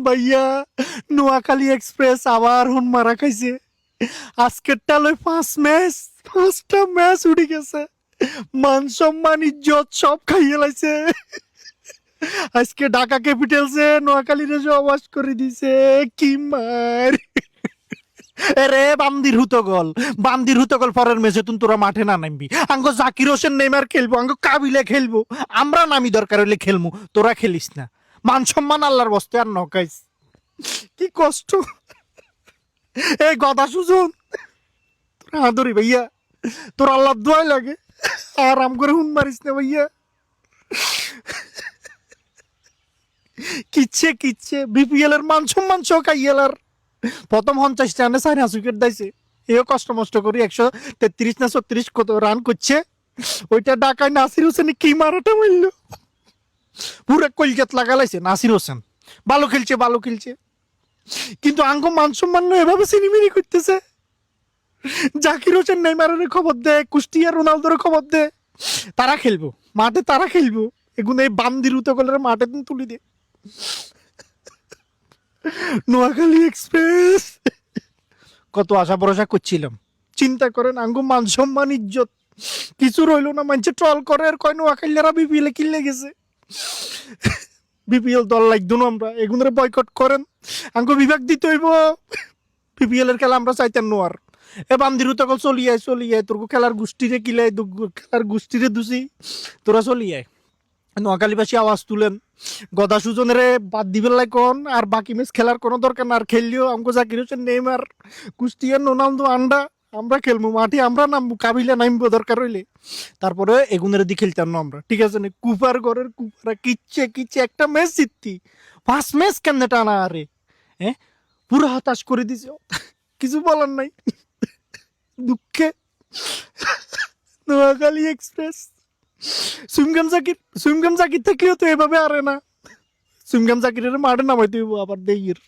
ভাইয়া নোয়াখালী এক্সপ্রেস আবার হুন মারা খাইছে। আজকের টালয় 5টা ম্যাচ উঠে গেছে, মান সম্মান ইজ্জত সব খাইয়ে লাইছে। আজকে ঢাকা ক্যাপিটালসে নোয়াখালীরে সবাস করে দিছে। কি মার রে বান্দির হুতগল পরের ম্যাচে তুই তোরা মাঠে না নামবি। আঙ্গ জাকির হোসেন নেইমার খেলবো, আঙ্গ কাবিলে খেলবো, আমরা নামি দরকার হইলে খেলবো, তোরা খেলিস না। মান সম্মান আল্লাহর বস্তে আর নকাইস। কি কষ্ট। এই গদা সুজন তোর আদরি ভাইয়া, তোর আল্লাহ দোয়াই লাগে, আরাম করে হুন মারিস না ভাইয়া। কিচ্ছে বিপিএল এর মান সম্মান চোখ আইয়ালার প্রথম 50 রানে 4 উইকেট দিয়েছে। এও কষ্ট মষ্ট করি 133 না 36 কত রান করছে। ওইটা ঢাকায় নাসির হোসেন কি মারাটা মারল, পুরো কলকাত লাগালাইছে। নাসির হোসেন ভালো খেলছে, কিন্তু আঙ্গ মান সম্মান এভাবে সিনিমিনি করতেছে। জাকির হোসেন নেইমারের খবর দে, কুষ্টিয়া রোনালদোর খবর দে, তারা খেলবো মাঠে, তারা খেলবো। এগুলো এই বান্দির উতকলের মাঠে তুলি দে। নোয়াখালী এক্সপ্রেস কত আশা ভরসা করছিলাম, চিন্তা করেন আঙ্গু মান সম্মান ইজ্জত কিছু রইল না। মানুষে ট্রল করে আর কয় নোয়াখালীরা বিপিএল এ কিনলে গেছে। বিপিএল দল লাগতো না, আমরা এগুলোর বয়কট করেন, আঙ্গু বিভাগ দিতে হইব। বিপিএল এর খেলা আমরা চাইতেন নোয়ার। এ বান্দির তখন চলিয়ে তোর খেলার গোষ্ঠীরে কিলাই, খেলার গোষ্ঠীরে দুষি, তোরা চলিয়ে নোয়াখালীবাসী আওয়াজ তুলেন। গদা সুজনের বাদ দিবেন কোন, আর বাকি ম্যাচ খেলার কোনো দরকার না। আর খেললেও আমাকে জাকির হোসেন নেইমার কুষ্টিয়া রোনালদো আন্ডা আমরা খেলবো, মাঠে আমরা নামবো, কাবিলা নামবো দরকার হইলে। তারপরে এগুনের দিয়ে খেলতাম না আমরা, ঠিক আছে না। কুপার ঘরের কুপারা কিচ্ছে একটা ম্যাচ জিততি, 5 ম্যাচ কেমনে টানা আরে, হ্যাঁ পুরো হতাশ করে দিছে। কিছু বলার নাই, দুঃখে। নোয়াখালী এক্সপ্রেস সুইমগাম জাকির থাকলেও তো এভাবে আরে না। সুইমগাম জাকিরের মাঠে নামাইতে হইব আবার দেইয়ের।